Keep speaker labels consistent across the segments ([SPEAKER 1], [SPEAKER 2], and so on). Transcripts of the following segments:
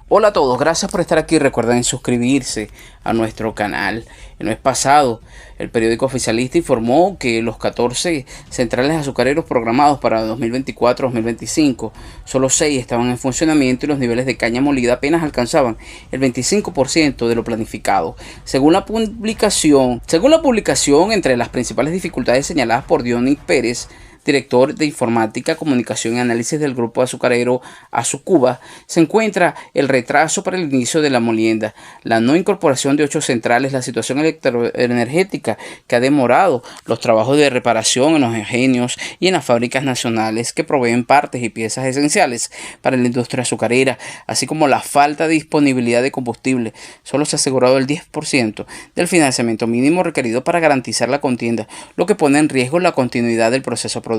[SPEAKER 1] Hola a todos, gracias por estar aquí. Recuerden suscribirse a nuestro canal. El mes pasado, el periódico oficialista informó que los 14 centrales azucareros programados para 2024-2025, solo 6 estaban en funcionamiento y los niveles de caña molida apenas alcanzaban el 25% de lo planificado. Según la publicación, entre las principales dificultades señaladas por Dionis Pérez, director de Informática, Comunicación y Análisis del Grupo Azucarero Azucuba, se encuentra el retraso para el inicio de la molienda, la no incorporación de 8 centrales, la situación electroenergética que ha demorado los trabajos de reparación en los ingenios y en las fábricas nacionales que proveen partes y piezas esenciales para la industria azucarera, así como la falta de disponibilidad de combustible. Solo se ha asegurado el 10% del financiamiento mínimo requerido para garantizar la contienda, lo que pone en riesgo la continuidad del proceso productivo.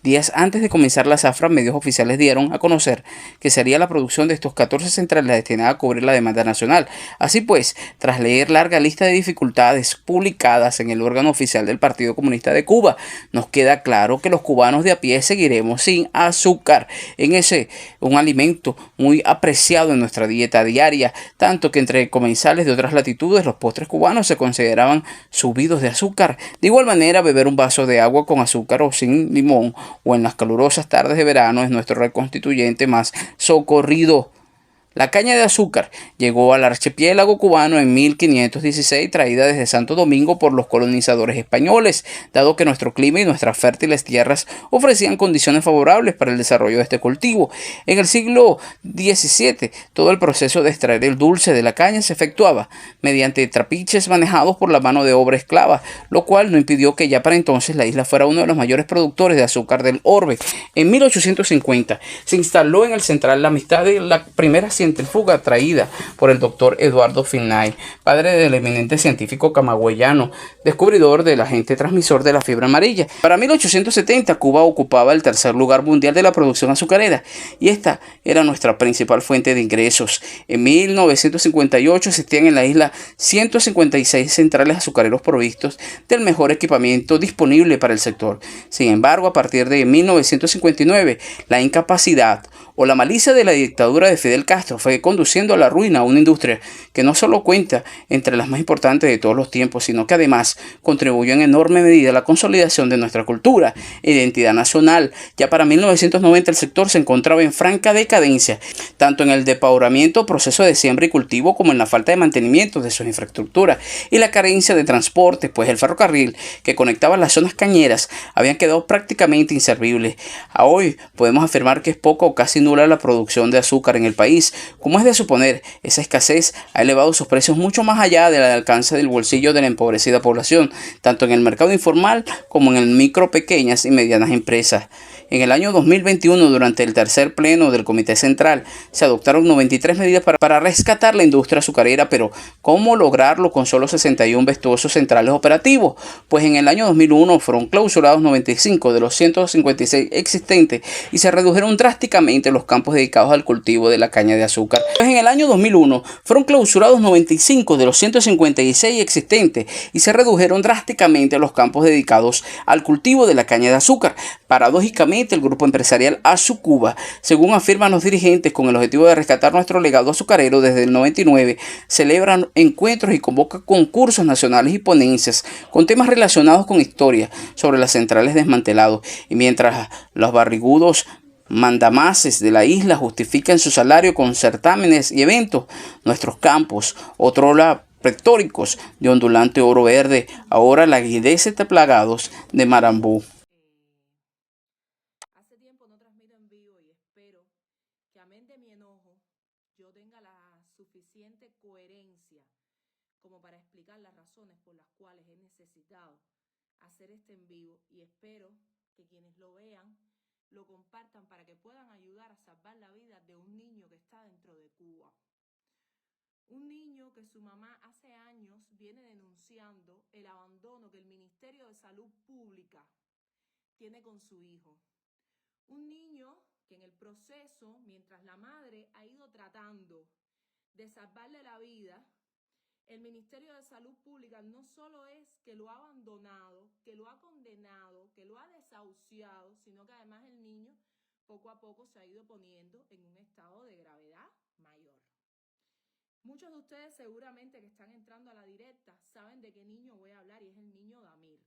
[SPEAKER 1] Días antes de comenzar la zafra, medios oficiales dieron a conocer que sería la producción de estos 14 centrales destinada a cubrir la demanda nacional. Así pues, tras leer larga lista de dificultades publicadas en el órgano oficial del Partido Comunista de Cuba, nos queda claro que los cubanos de a pie seguiremos sin azúcar, un alimento muy apreciado en nuestra dieta diaria, tanto que entre comensales de otras latitudes los postres cubanos se consideraban subidos de azúcar. De igual manera, beber un vaso de agua con azúcar o sin limón o en las calurosas tardes de verano es nuestro reconstituyente más socorrido. La caña de azúcar llegó al archipiélago cubano en 1516, traída desde Santo Domingo por los colonizadores españoles, dado que nuestro clima y nuestras fértiles tierras ofrecían condiciones favorables para el desarrollo de este cultivo. En el siglo XVII, todo el proceso de extraer el dulce de la caña se efectuaba mediante trapiches manejados por la mano de obra esclava, lo cual no impidió que ya para entonces la isla fuera uno de los mayores productores de azúcar del orbe. En 1850 se instaló en el Central La Amistad de la primera centrífuga traída por el doctor Eduardo Finney, padre del eminente científico camagüeyano, descubridor del agente transmisor de la fiebre amarilla. Para 1870, Cuba ocupaba el tercer lugar mundial de la producción azucarera y esta era nuestra principal fuente de ingresos. En 1958 existían en la isla 156 centrales azucareros provistos del mejor equipamiento disponible para el sector. Sin embargo, a partir de 1959, la incapacidad o la malicia de la dictadura de Fidel Castro fue conduciendo a la ruina a una industria que no solo cuenta entre las más importantes de todos los tiempos, sino que además contribuyó en enorme medida a la consolidación de nuestra cultura e identidad nacional. Ya para 1990 el sector se encontraba en franca decadencia, tanto en el depauramiento, proceso de siembra y cultivo, como en la falta de mantenimiento de sus infraestructuras y la carencia de transporte, pues el ferrocarril que conectaba las zonas cañeras habían quedado prácticamente inservibles. A hoy podemos afirmar que es poco o casi nula la producción de azúcar en el país. Como es de suponer, esa escasez ha elevado sus precios mucho más allá del alcance del bolsillo de la empobrecida población, tanto en el mercado informal como en el micro, pequeñas y medianas empresas. En el año 2021, durante el tercer pleno del Comité Central, se adoptaron 93 medidas para rescatar la industria azucarera, pero ¿cómo lograrlo con solo 61 vestuosos centrales operativos? Pues en el año 2001 fueron clausurados 95 de los 156 existentes y se redujeron drásticamente los campos dedicados al cultivo de la caña de azúcar. Pues en el año 2001 fueron clausurados 95 de los 156 existentes y se redujeron drásticamente los campos dedicados al cultivo de la caña de azúcar. Paradójicamente, el grupo empresarial Azucuba, según afirman los dirigentes, con el objetivo de rescatar nuestro legado azucarero desde el 99, celebran encuentros y convoca concursos nacionales y ponencias con temas relacionados con historia sobre las centrales desmantelados. Y mientras los barrigudos mandamases de la isla justifican su salario con certámenes y eventos, nuestros campos, otrora pletóricos de ondulante oro verde, ahora languidecen plagados de marambú.
[SPEAKER 2] Hace tiempo no transmito en vivo y espero que amén de mi enojo yo tenga la suficiente coherencia como para explicar las razones por las cuales he necesitado hacer este en vivo y espero que quienes lo vean lo compartan para que puedan ayudar a salvar la vida de un niño que está dentro de Cuba. Un niño que su mamá hace años viene denunciando el abandono que el Ministerio de Salud Pública tiene con su hijo. Un niño que en el proceso, mientras la madre ha ido tratando de salvarle la vida, el Ministerio de Salud Pública no solo es que lo ha abandonado, que lo ha condenado, que lo ha desahuciado, sino que además el niño poco a poco se ha ido poniendo en un estado de gravedad mayor. Muchos de ustedes seguramente que están entrando a la directa saben de qué niño voy a hablar y es el niño Damir.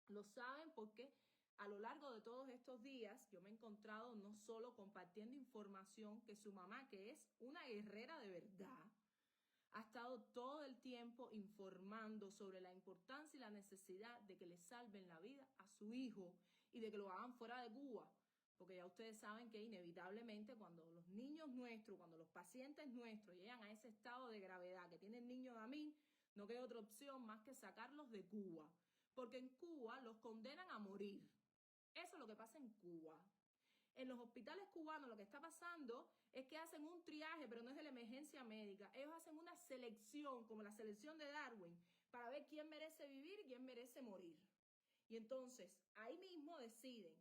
[SPEAKER 2] Lo saben porque a lo largo de todos estos días yo me he encontrado no solo compartiendo información que su mamá, que es una guerrera de verdad, ha estado todo el tiempo informando sobre la importancia y la necesidad de que le salven la vida a su hijo y de que lo hagan fuera de Cuba. Porque ya ustedes saben que inevitablemente cuando los niños nuestros, cuando los pacientes nuestros llegan a ese estado de gravedad que tiene el niño Damir, no queda otra opción más que sacarlos de Cuba. Porque en Cuba los condenan a morir. Eso es lo que pasa en Cuba. En los hospitales cubanos lo que está pasando es que hacen un triaje, pero no es de la emergencia médica. Ellos hacen una selección, como la selección de Darwin, para ver quién merece vivir y quién merece morir. Y entonces, ahí mismo deciden,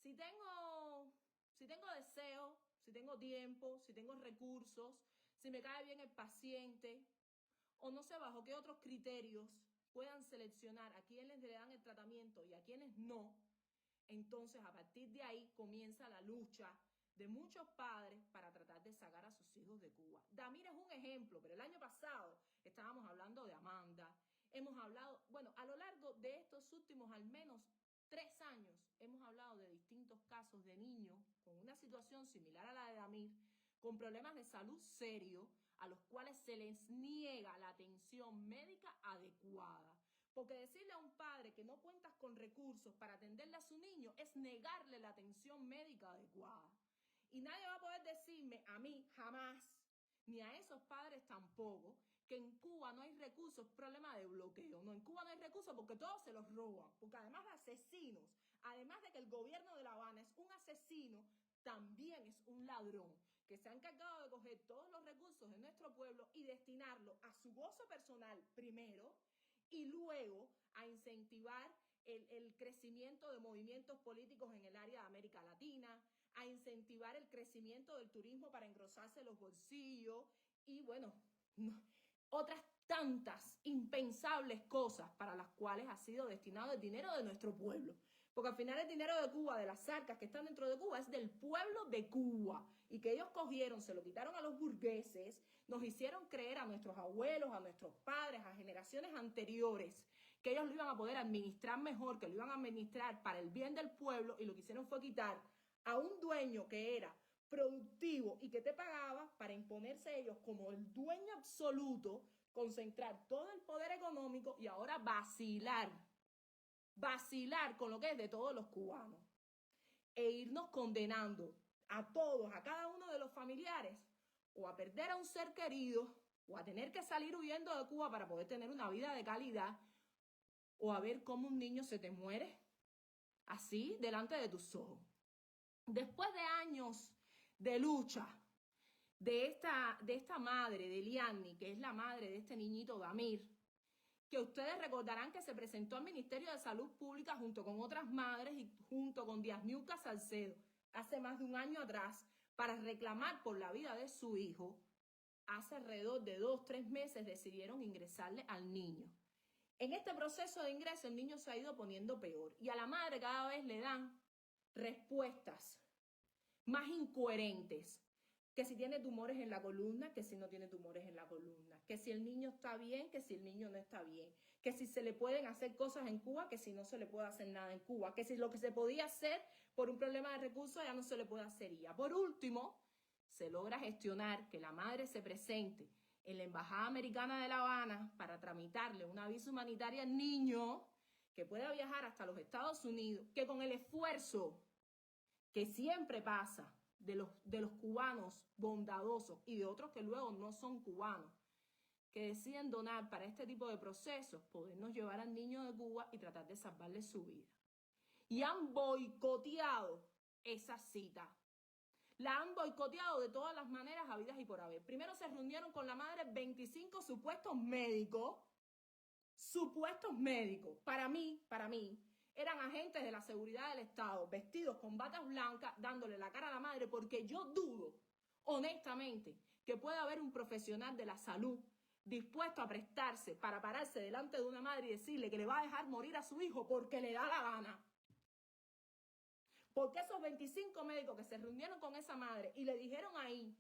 [SPEAKER 2] si tengo deseo, si tengo tiempo, si tengo recursos, si me cae bien el paciente, o no sé bajo qué otros criterios puedan seleccionar a quienes le dan el tratamiento y a quienes no. Entonces, a partir de ahí comienza la lucha de muchos padres para tratar de sacar a sus hijos de Cuba. Damir es un ejemplo, pero el año pasado estábamos hablando de Amanda. Hemos hablado, bueno, a lo largo de estos últimos al menos 3 años, hemos hablado de distintos casos de niños con una situación similar a la de Damir, con problemas de salud serios, a los cuales se les niega la atención médica adecuada. Porque decirle a un padre que no cuentas con recursos para atenderle a su niño es negarle la atención médica adecuada. Y nadie va a poder decirme a mí jamás, ni a esos padres tampoco, que en Cuba no hay recursos, problema de bloqueo. No, en Cuba no hay recursos porque todos se los roban. Porque además de asesinos, además de que el gobierno de La Habana es un asesino, también es un ladrón que se ha encargado de coger todos los recursos de nuestro pueblo y destinarlo a su gozo personal primero, y luego a incentivar el crecimiento de movimientos políticos en el área de América Latina, a incentivar el crecimiento del turismo para engrosarse los bolsillos y, bueno, otras tantas impensables cosas para las cuales ha sido destinado el dinero de nuestro pueblo. Porque al final el dinero de Cuba, de las arcas que están dentro de Cuba, es del pueblo de Cuba. Y que ellos cogieron, se lo quitaron a los burgueses, nos hicieron creer a nuestros abuelos, a nuestros padres, a generaciones anteriores, que ellos lo iban a poder administrar mejor, que lo iban a administrar para el bien del pueblo, y lo que hicieron fue quitar a un dueño que era productivo y que te pagaba para imponerse ellos como el dueño absoluto, concentrar todo el poder económico y ahora vacilar con lo que es de todos los cubanos e irnos condenando a todos, a cada uno de los familiares, o a perder a un ser querido, o a tener que salir huyendo de Cuba para poder tener una vida de calidad, o a ver cómo un niño se te muere así delante de tus ojos. Después de años de lucha de esta madre, de Liani, que es la madre de este niñito Damir, que ustedes recordarán que se presentó al Ministerio de Salud Pública junto con otras madres y junto con Diasniuca Salcedo hace más de un año atrás para reclamar por la vida de su hijo. Hace alrededor de 2-3 meses decidieron ingresarle al niño. En este proceso de ingreso el niño se ha ido poniendo peor y a la madre cada vez le dan respuestas más incoherentes, que si tiene tumores en la columna, que si no tiene tumores en la columna, que si el niño está bien, que si el niño no está bien, que si se le pueden hacer cosas en Cuba, que si no se le puede hacer nada en Cuba, que si lo que se podía hacer por un problema de recursos ya no se le puede hacer. Y ya por último, se logra gestionar que la madre se presente en la Embajada Americana de La Habana para tramitarle una visa humanitaria al niño, que pueda viajar hasta los Estados Unidos, que con el esfuerzo que siempre pasa de los cubanos bondadosos y de otros que luego no son cubanos, que deciden donar para este tipo de procesos, podernos llevar al niño de Cuba y tratar de salvarle su vida. Y han boicoteado esa cita. La han boicoteado de todas las maneras habidas y por haber. Primero se reunieron con la madre 25 supuestos médicos. Para mí, eran agentes de la seguridad del Estado, vestidos con batas blancas, dándole la cara a la madre, porque yo dudo, honestamente, que pueda haber un profesional de la salud dispuesto a prestarse para pararse delante de una madre y decirle que le va a dejar morir a su hijo porque le da la gana. Porque esos 25 médicos que se reunieron con esa madre y le dijeron ahí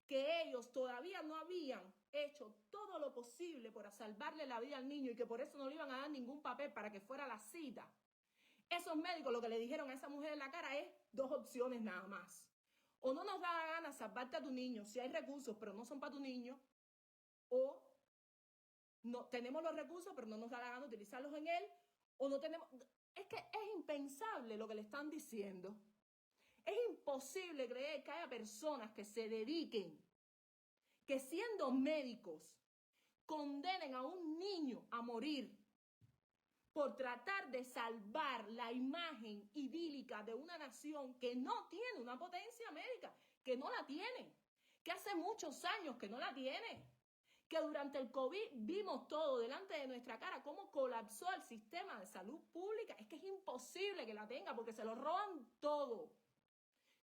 [SPEAKER 2] que ellos todavía no habían hecho todo lo posible para salvarle la vida al niño y que por eso no le iban a dar ningún papel para que fuera a la cita, esos médicos lo que le dijeron a esa mujer en la cara es dos opciones nada más. O no nos da la gana salvarte a tu niño, si hay recursos, pero no son para tu niño, o no tenemos los recursos, pero no nos da la gana utilizarlos en él, o no tenemos... Es que es impensable lo que le están diciendo. Es imposible creer que haya personas que se dediquen, que siendo médicos, condenen a un niño a morir por tratar de salvar la imagen idílica de una nación que no tiene una potencia médica, que no la tiene, que hace muchos años que no la tiene, que durante el COVID vimos todo delante de nuestra cara, cómo colapsó el sistema de salud pública. Es que es imposible que la tenga porque se lo roban todo.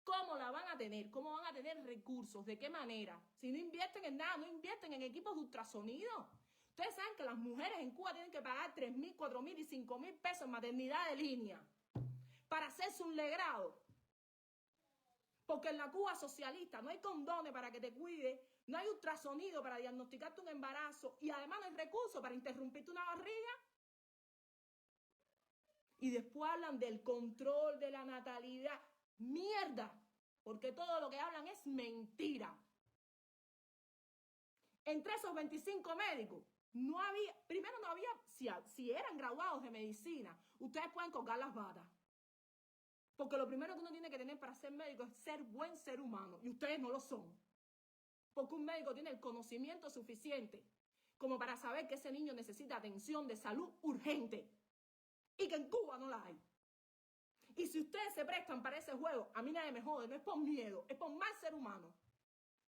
[SPEAKER 2] ¿Cómo la van a tener? ¿Cómo van a tener recursos? ¿De qué manera? Si no invierten en nada, no invierten en equipos de ultrasonido. Ustedes saben que las mujeres en Cuba tienen que pagar 3.000, 4.000 y 5.000 pesos en maternidad de línea para hacerse un legrado. Porque en la Cuba socialista no hay condones para que te cuide, no hay ultrasonido para diagnosticarte un embarazo y además no hay recursos para interrumpirte una barriga. Y después hablan del control de la natalidad. Mierda, porque todo lo que hablan es mentira. Entre esos 25 médicos, no había, primero no había, si eran graduados de medicina, ustedes pueden colgar las batas. Porque lo primero que uno tiene que tener para ser médico es ser buen ser humano, y ustedes no lo son. Porque un médico tiene el conocimiento suficiente como para saber que ese niño necesita atención de salud urgente y que en Cuba no la hay. Y si ustedes se prestan para ese juego, a mí nadie me jode, no es por miedo, es por más ser humano.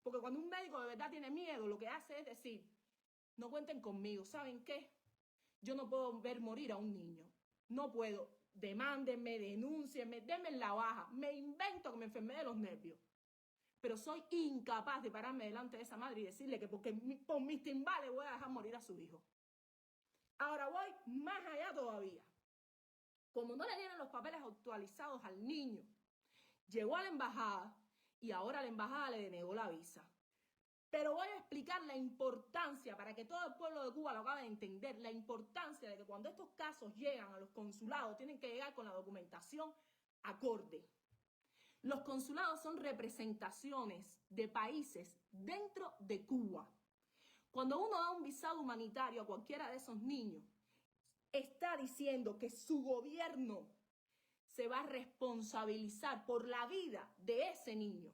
[SPEAKER 2] Porque cuando un médico de verdad tiene miedo, lo que hace es decir, no cuenten conmigo, ¿saben qué? Yo no puedo ver morir a un niño, no puedo, demándenme, denúncienme, denme la baja, me invento que me enfermé de los nervios. Pero soy incapaz de pararme delante de esa madre y decirle que porque por mis timbales voy a dejar morir a su hijo. Ahora voy más allá todavía. Como no le dieron los papeles actualizados al niño, llegó a la embajada y ahora la embajada le denegó la visa. Pero voy a explicar la importancia, para que todo el pueblo de Cuba lo acabe de entender, la importancia de que cuando estos casos llegan a los consulados, tienen que llegar con la documentación acorde. Los consulados son representaciones de países dentro de Cuba. Cuando uno da un visado humanitario a cualquiera de esos niños, está diciendo que su gobierno se va a responsabilizar por la vida de ese niño.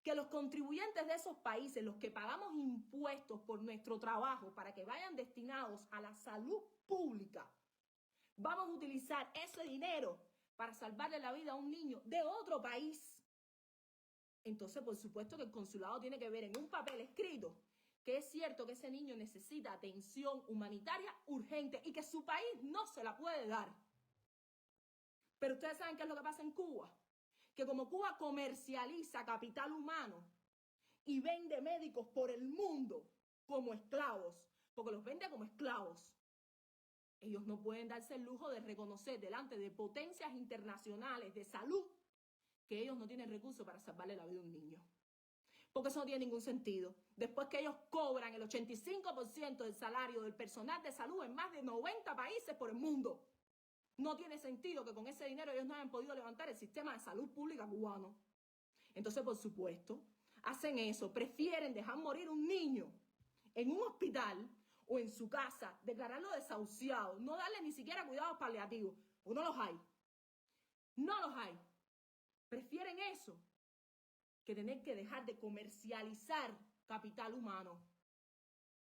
[SPEAKER 2] Que los contribuyentes de esos países, los que pagamos impuestos por nuestro trabajo para que vayan destinados a la salud pública, vamos a utilizar ese dinero para salvarle la vida a un niño de otro país. Entonces, por supuesto que el consulado tiene que ver en un papel escrito que es cierto que ese niño necesita atención humanitaria urgente y que su país no se la puede dar. Pero ustedes saben qué es lo que pasa en Cuba. Que como Cuba comercializa capital humano y vende médicos por el mundo como esclavos, porque los vende como esclavos, ellos no pueden darse el lujo de reconocer delante de potencias internacionales de salud que ellos no tienen recursos para salvarle la vida a un niño. Porque eso no tiene ningún sentido. Después que ellos cobran el 85% del salario del personal de salud en más de 90 países por el mundo, no tiene sentido que con ese dinero ellos no hayan podido levantar el sistema de salud pública cubano. Entonces, por supuesto, hacen eso. Prefieren dejar morir un niño en un hospital o en su casa, declararlo desahuciado, no darle ni siquiera cuidados paliativos, porque no los hay. No los hay. Prefieren eso que tener que dejar de comercializar capital humano.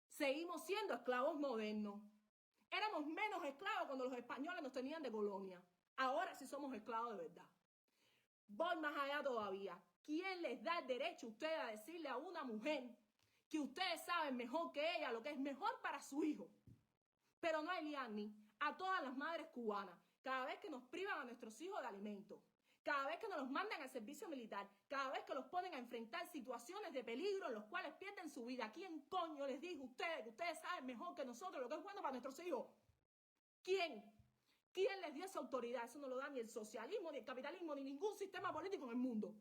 [SPEAKER 2] Seguimos siendo esclavos modernos. Éramos menos esclavos cuando los españoles nos tenían de colonia. Ahora sí somos esclavos de verdad. Voy más allá todavía. ¿Quién les da el derecho a ustedes a decirle a una mujer que ustedes saben mejor que ella lo que es mejor para su hijo? Pero no a Eliani, a todas las madres cubanas, cada vez que nos privan a nuestros hijos de alimento, cada vez que nos los mandan al servicio militar, cada vez que los ponen a enfrentar situaciones de peligro en los cuales pierden su vida. ¿Quién coño les dijo a ustedes que ustedes saben mejor que nosotros lo que es bueno para nuestros hijos? ¿Quién? ¿Quién les dio esa autoridad? Eso no lo da ni el socialismo, ni el capitalismo, ni ningún sistema político en el mundo.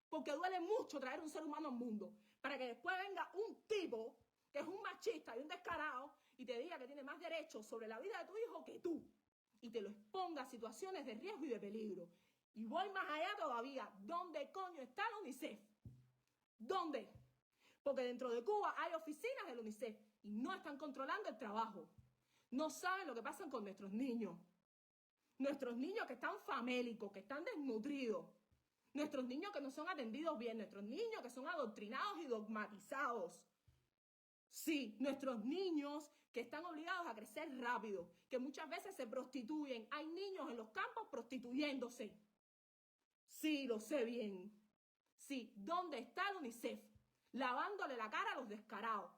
[SPEAKER 2] Porque duele mucho traer un ser humano al mundo. para que después venga un tipo que es un machista y un descarado y te diga que tiene más derechos sobre la vida de tu hijo que tú y te lo exponga a situaciones de riesgo y de peligro. Y voy más allá todavía. ¿Dónde coño está la UNICEF? ¿Dónde? Porque dentro de Cuba hay oficinas del UNICEF y no están controlando el trabajo. No saben lo que pasa con nuestros niños. Nuestros niños que están famélicos, que están desnutridos. Nuestros niños que no son atendidos bien. Nuestros niños que son adoctrinados y dogmatizados. Sí, nuestros niños que están obligados a crecer rápido, que muchas veces se prostituyen. Hay niños en los campos prostituyéndose. Sí, lo sé bien. Sí, ¿dónde está el UNICEF? Lavándole la cara a los descarados.